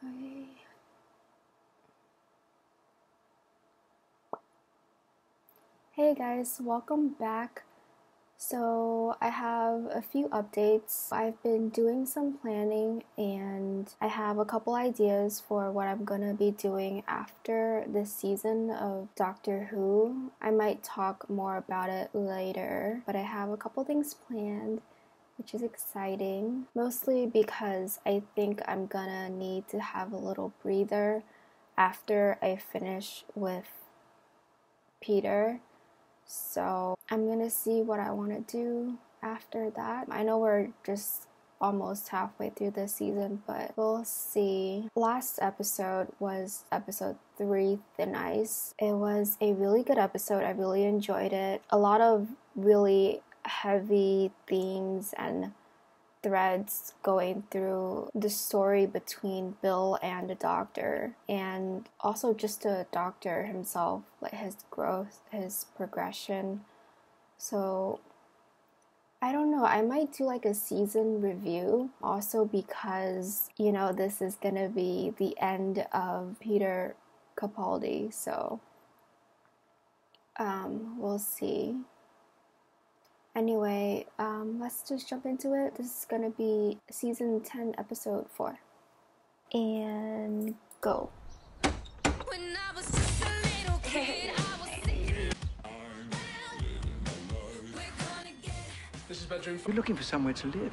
Okay. Hey guys, welcome back. So I have a few updates. I've been doing some planning and I have a couple ideas for what I'm gonna be doing after this season of Doctor Who. I might talk more about it later, but I have a couple things planned, which is exciting. Mostly because I think I'm gonna need to have a little breather after I finish with Peter. So I'm gonna see what I want to do after that. I know we're just almost halfway through the season, but we'll see. Last episode was episode 3, Thin Ice. It was a really good episode. I really enjoyed it. A lot of really heavy themes and threads going through the story between Bill and the Doctor, and also just the Doctor himself, like his growth, his progression. So I don't know, I might do like a season review also because, you know, this is gonna be the end of Peter Capaldi, so we'll see. Anyway, let's just jump into it. This is gonna be season 10, episode 4. And go. When I was just a little kid, I was sitting. This is bedroom. We're looking for somewhere to live.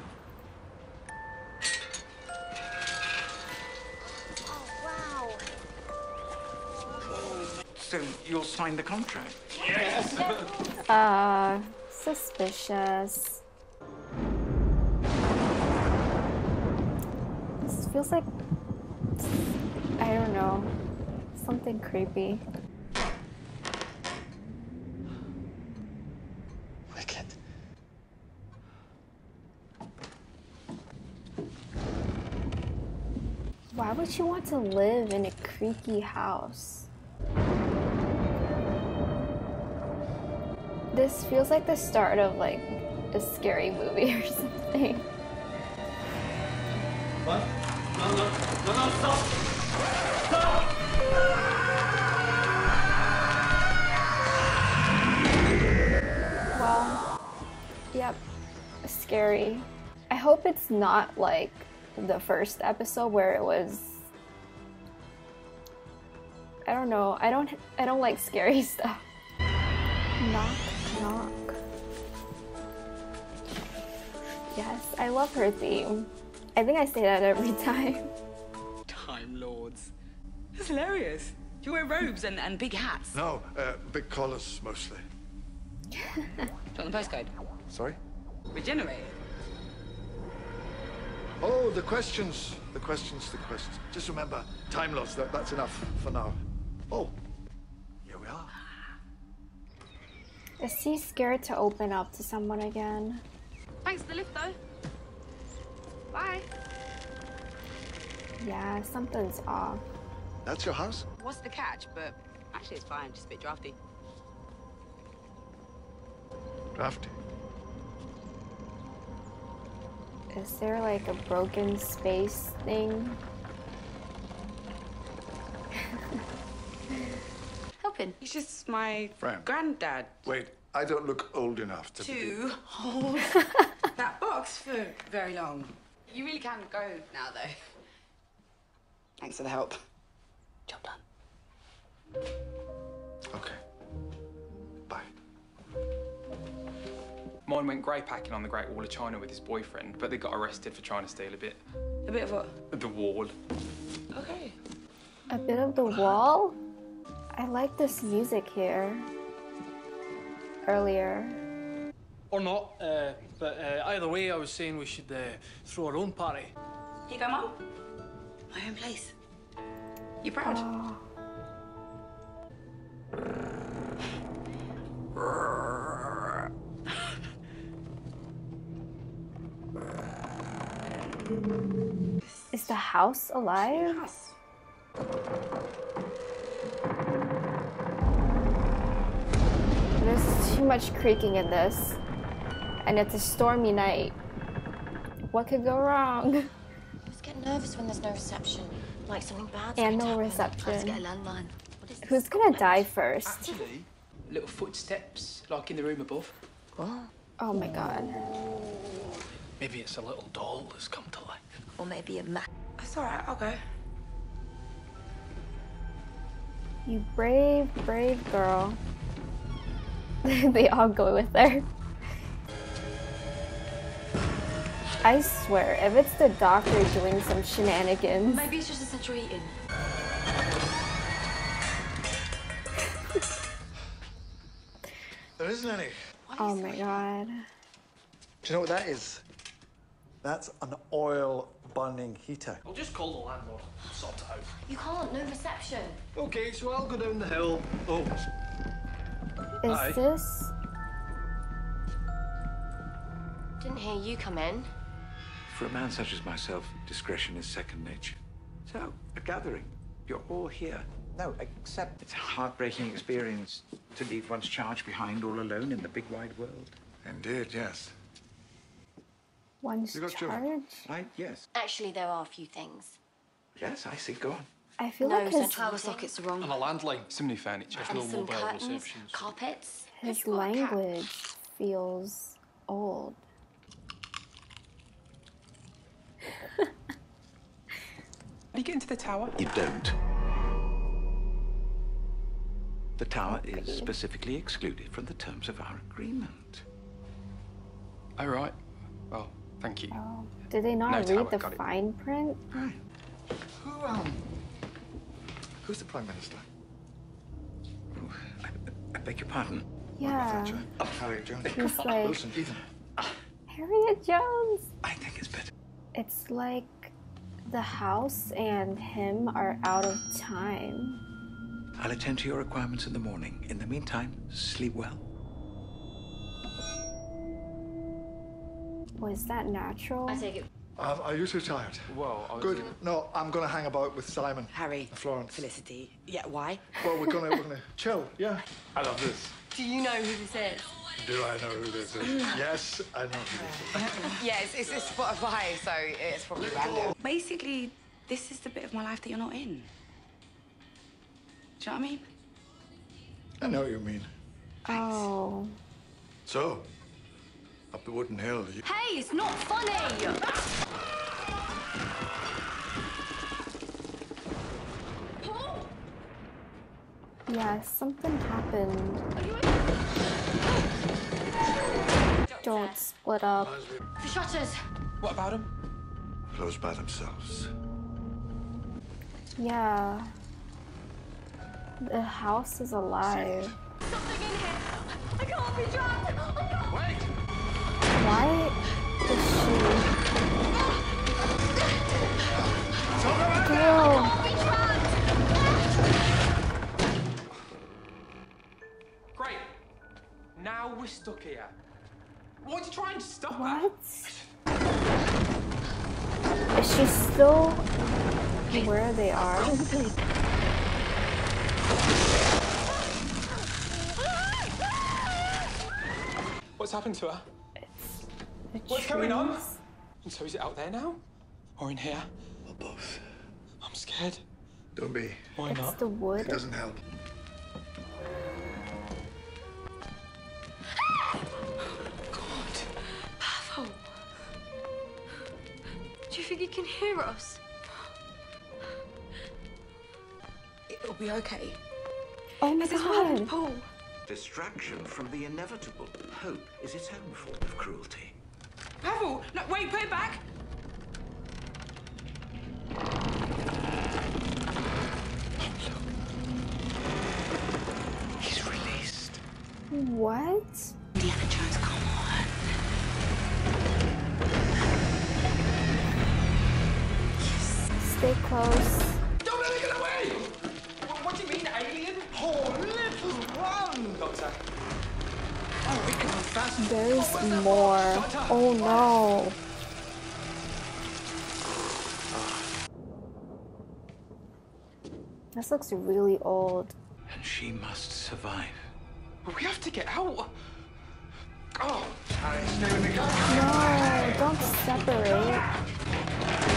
Oh, wow. So you'll sign the contract? Yes. Suspicious. This feels like, I don't know, something creepy. Wicked. Why would you want to live in a creaky house? This feels like the start of like a scary movie or something. What? No, stop! Stop! Well, yep, scary. I hope it's not like the first episode where it was, I don't know, I don't like scary stuff. Knock, knock. Yes, I love her theme. I think I say that every time. Time Lords. That's hilarious. Do you wear robes and big hats? No, big collars mostly. Do you want the postcode? Sorry? Regenerate. Oh, the questions. Just remember, Time Lords, that's enough for now. Oh, here we are. Is he scared to open up to someone again? Thanks for the lift, though. Bye. Yeah, something's off. That's your house? What's the catch? But actually, it's fine. Just a bit drafty. Drafty. Is there like a broken space thing? Helping. He's just my Friend. granddad. Wait, I don't look old enough to To hold that box for very long. You really can go now, though. Thanks for the help. Job done. Okay. Bye. Mine went grey packing on the Great Wall of China with his boyfriend, but they got arrested for trying to steal a bit. A bit of what? The wall. Okay. A bit of the wall? I like this music here. Earlier. Or not, but either way, I was saying we should throw our own party. Here you go, Mum. My own place. You proud? Oh. Is the house alive? Yes. There's too much creaking in this. And it's a stormy night. What could go wrong? I just get nervous when there's no reception. Like something bad's And going no to happen. reception. Let's get a landline. What is this? Who's gonna die first? Actually, little footsteps, like in the room above. What? Oh my god. Maybe it's a little doll that's come to life. Or maybe a mat. That's all right. I'll go. You brave, brave girl. They all go with her. I swear, if it's the doctor doing some shenanigans. Maybe it's just a central heating. There isn't any. Oh my god. Do you know what that is? That's an oil burning heater. I'll just call the landlord. Sort it out. You can't, no reception. Okay, so I'll go down the hill. Oh. Is Aye. this? Didn't hear you come in. For a man such as myself, discretion is second nature. So, a gathering. You're all here. No, except it's a heartbreaking experience to leave one's charge behind all alone in the big wide world. Indeed, yes. One's You got children? charge? Right? Yes. Actually, there are a few things. Yes, I see. Go on. I feel No, like his, central power sockets are wrong. And a landline. Some new furniture. No And some mobile curtains, receptions. carpets. his You've got a cat. language feels old. How do you get into the tower? You don't. The tower is specifically excluded from the terms of our agreement. Oh, right. Well, thank you. Oh, did they not No read tower, the got it. fine print? Right. Who's the Prime Minister? Oh, I beg your pardon. Yeah, Thatcher. Harriet Jones. he's like Wilson, Ethan. Harriet Jones. I think it's better. It's like the house and him are out of time. I'll attend to your requirements in the morning. In the meantime, sleep well. Was that natural? I take it. Are you too tired? Well, I was... Good. No, I'm going to hang about with Simon. Harry. and Florence. Felicity. Yeah, why? Well, we're gonna chill. Yeah. I love this. Do you know who this is? Do I know who this is? Yes, I know who this is. Yeah, it's Spotify, so it's probably random. Basically, this is the bit of my life that you're not in. Do you know what I mean? I know what you mean. Oh, So, up the wooden hill. Hey, it's not funny! yeah, something happened. Don't split up. The shutters! What about him? Closed by themselves. Yeah. The house is alive. Something in here! I can't be trapped! Wait! Why is she? Girl. Great. Now we're stuck here. Why are you trying to stop What? Is she still where they are? What's happened to her? The What's going on? trees? And so is it out there now? Or in here? Or both. I'm scared. Don't be. Why It's not? the wood. It doesn't help. Pavo! Do you think he can hear us? It'll be okay. Oh my Is this what happened to god. Paul? Distraction from the inevitable. Hope is its own form of cruelty. Pavel! No, wait, put it back! He's released. What? Indiana Jones, come on. Stay close. Don't let it get away! What do you mean, alien? Oh, little one! Doctor. Oh, we can unfasten. There's more. Oh no. This looks really old. And she must survive. But we have to get out. Oh, Harry, stay with me. Come on. No, don't separate.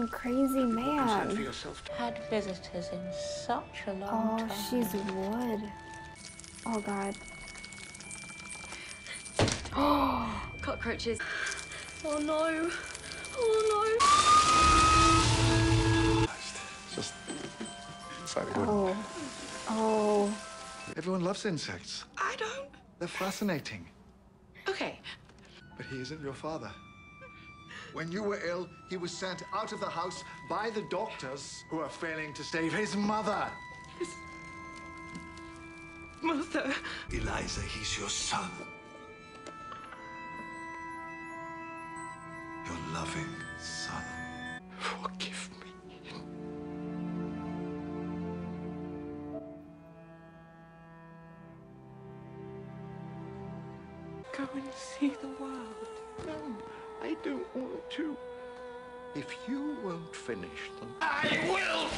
some crazy man. For yourself. Had visitors in such a long time. Oh, she's wood. Oh God. Cockroaches. Oh no. Oh Just slightly wood. no. Oh. Everyone loves insects. I don't. They're fascinating. Okay. But he isn't your father. When you were ill, he was sent out of the house by the doctors who are failing to save his mother. His mother. Eliza, he's your son. Your loving son. Forgive me. Go and see the world. No, I don't want to. If you won't finish them, I will!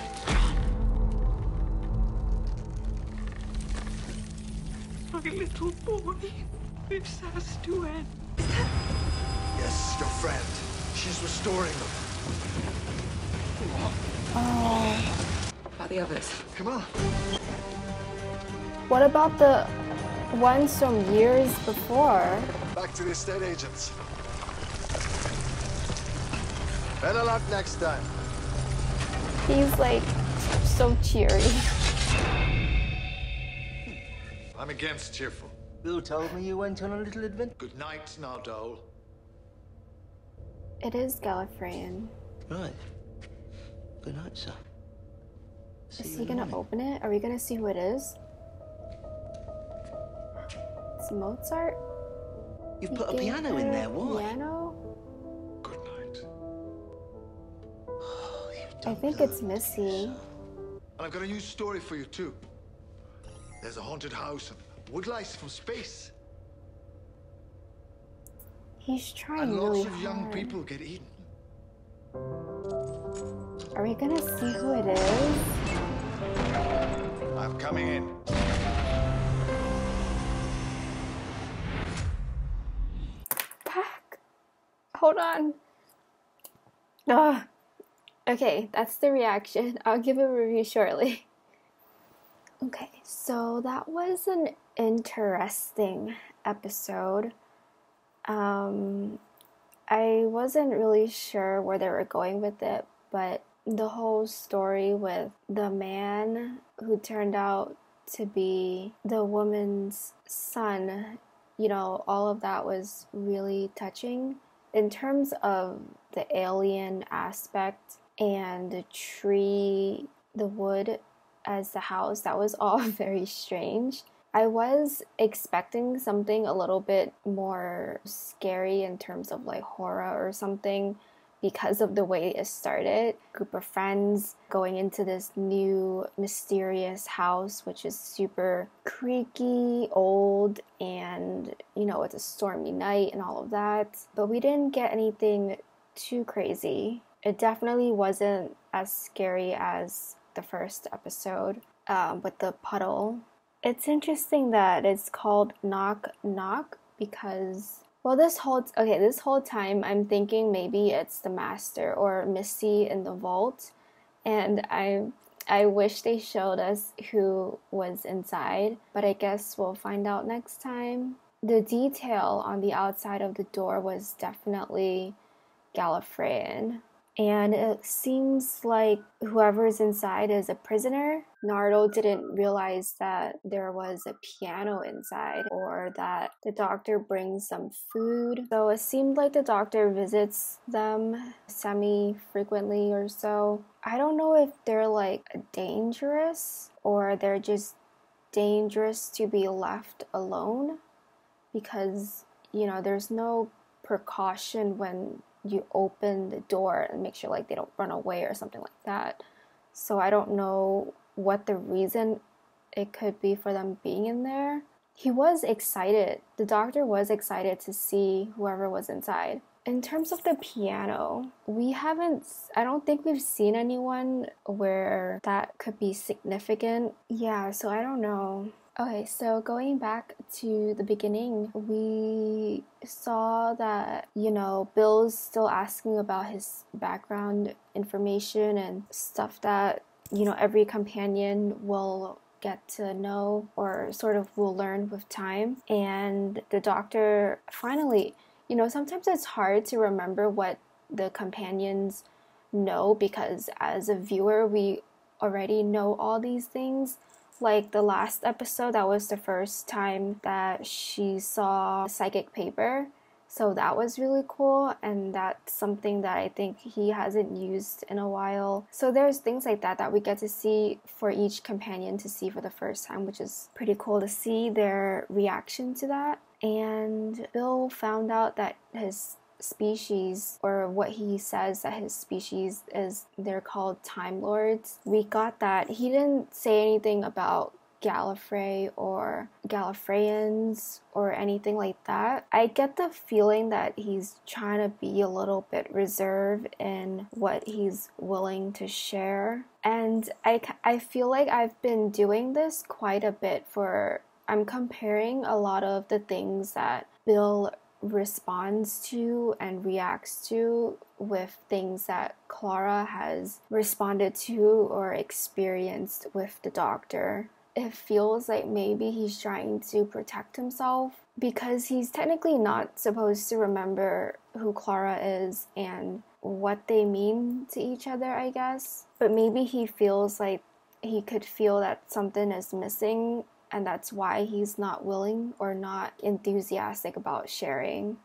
My little boy lives has to end. Yes, your friend. She's restoring them. What about the others? Come on. What about the ones from years before? Back to the estate agents. Better luck next time. He's like so cheery. I'm against cheerful. Bill told me you went on a little adventure. Good night, now, Dole. It is Gallifreyan. Right. Good night, sir. Is he gonna open it? Are we gonna see who it is? It's Mozart? You've put a piano in there, why? Piano? Good night. Oh, I think it's Missy. And I've got a new story for you, too. There's a haunted house and woodlice from space. He's trying And really lots of young hard. people get eaten. Are we gonna see who it is? I'm coming in. Back. Hold on. Ugh. Okay, that's the reaction. I'll give a review shortly. Okay, so that was an interesting episode. I wasn't really sure where they were going with it, but the whole story with the man who turned out to be the woman's son, you know, all of that was really touching. In terms of the alien aspect and the tree, the wood as the house, that was all very strange. I was expecting something a little bit more scary in terms of like horror or something because of the way it started. Group of friends going into this new mysterious house, which is super creaky, old, and you know, it's a stormy night and all of that. But we didn't get anything too crazy. It definitely wasn't as scary as the first episode with the puddle. It's interesting that it's called Knock Knock because, well, this whole time I'm thinking maybe it's the Master or Missy in the vault, and I wish they showed us who was inside, but I guess we'll find out next time. The detail on the outside of the door was definitely Gallifreyan. And it seems like whoever's inside is a prisoner. Nardo didn't realize that there was a piano inside or that the doctor brings some food. So it seemed like the doctor visits them semi-frequently or so. I don't know if they're like dangerous or they're just dangerous to be left alone because, you know, there's no precaution when you open the door and make sure like they don't run away or something like that. So I don't know what the reason it could be for them being in there. He was excited. The doctor was excited to see whoever was inside. In terms of the piano, I don't think we've seen anyone where that could be significant. Yeah, so I don't know. Okay, so going back to the beginning, we saw that, Bill's still asking about his background information and stuff that, every companion will get to know or sort of will learn with time. And the doctor finally, sometimes it's hard to remember what the companions know because as a viewer, we already know all these things. Like the last episode, that was the first time that she saw psychic paper. So that was really cool, and that's something that I think he hasn't used in a while. So there's things like that we get to see for each companion to see for the first time, which is pretty cool to see their reaction to that. And Bill found out that his species, or what he says that his species is, they're called Time Lords. We got that. He didn't say anything about Gallifrey or Gallifreyans or anything like that. I get the feeling that he's trying to be a little bit reserved in what he's willing to share. And I feel like I've been doing this quite a bit I'm comparing a lot of the things that Bill responds to and reacts to with things that Clara has responded to or experienced with the doctor. It feels like maybe he's trying to protect himself because he's technically not supposed to remember who Clara is and what they mean to each other, I guess. But maybe he feels like he could feel that something is missing, and that's why he's not willing or not enthusiastic about sharing,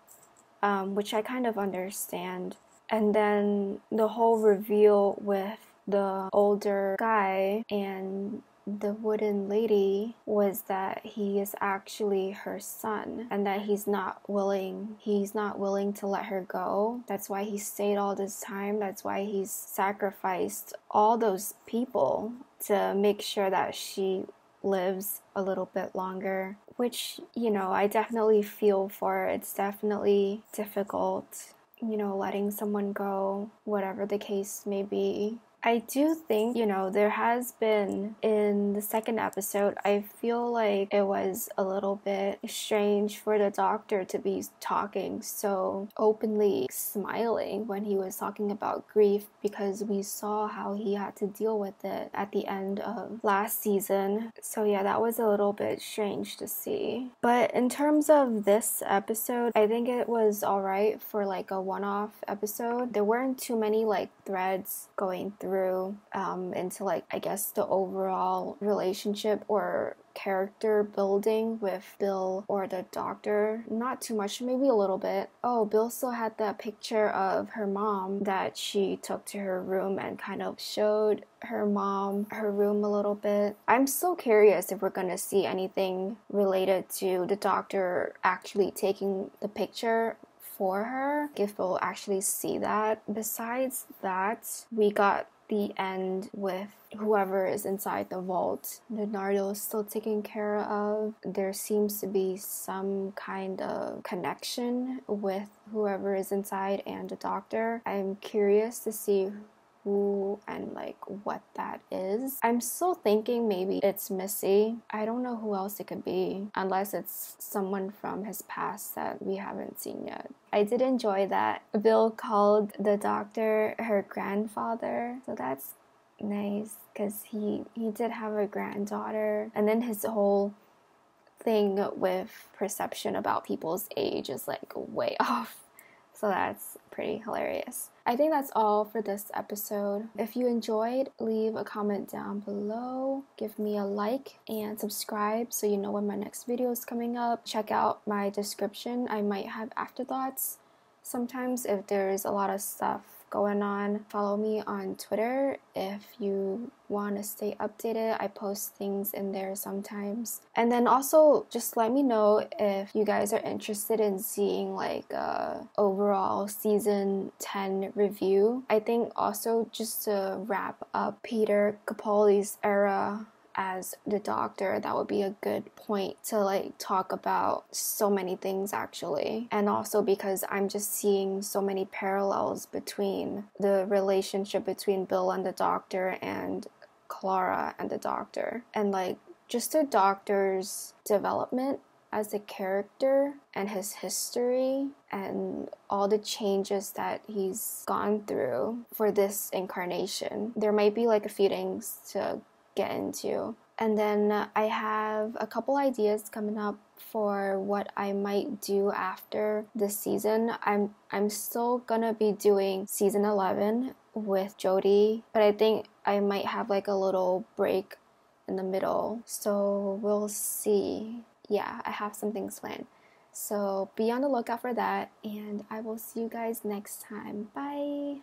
which I kind of understand. And then the whole reveal with the older guy and the wooden lady was that he is actually her son and that he's not willing to let her go. That's why he stayed all this time. That's why he's sacrificed all those people to make sure that she lives a little bit longer, which, I definitely feel for. It's definitely difficult, letting someone go, whatever the case may be. I do think, there has been, in the second episode, I feel like it was a little bit strange for the doctor to be talking so openly, smiling when he was talking about grief, because we saw how he had to deal with it at the end of last season. So yeah, that was a little bit strange to see. But in terms of this episode, I think it was alright for like a one-off episode. There weren't too many like threads going through into like, I guess, the overall relationship or character building with Bill or the doctor. Not too much, maybe a little bit. Oh, Bill still had that picture of her mom that she took to her room and kind of showed her mom her room a little bit. I'm so curious if we're gonna see anything related to the doctor actually taking the picture for her, if we'll actually see that. Besides that, we got the end with whoever is inside the vault. Leonardo is still taken care of. There seems to be some kind of connection with whoever is inside and the doctor. I'm curious to see who and like what that is. I'm still thinking maybe it's Missy. I don't know who else it could be, unless it's someone from his past that we haven't seen yet. I did enjoy that Bill called the doctor her grandfather, so that's nice because he did have a granddaughter. And then his whole thing with perception about people's age is like way off. So that's pretty hilarious. I think that's all for this episode. If you enjoyed, leave a comment down below. Give me a like and subscribe so you know when my next video is coming up. Check out my description. I might have afterthoughts sometimes if there's a lot of stuff going on. Follow me on Twitter if you want to stay updated. I post things in there sometimes. And then also just let me know if you guys are interested in seeing like a overall season 10 review. I think also just to wrap up Peter Capaldi's era as the doctor, that would be a good point to like talk about so many things actually. And also because I'm just seeing so many parallels between the relationship between Bill and the doctor and Clara and the doctor, and like just the Doctor's development as a character and his history and all the changes that he's gone through for this incarnation. There might be like a few things to get into. And then I have a couple ideas coming up for what I might do after this season. I'm still gonna be doing season 11 with Jodie, but I think I might have like a little break in the middle. So we'll see. Yeah, I have some things planned. So be on the lookout for that, and I will see you guys next time. Bye!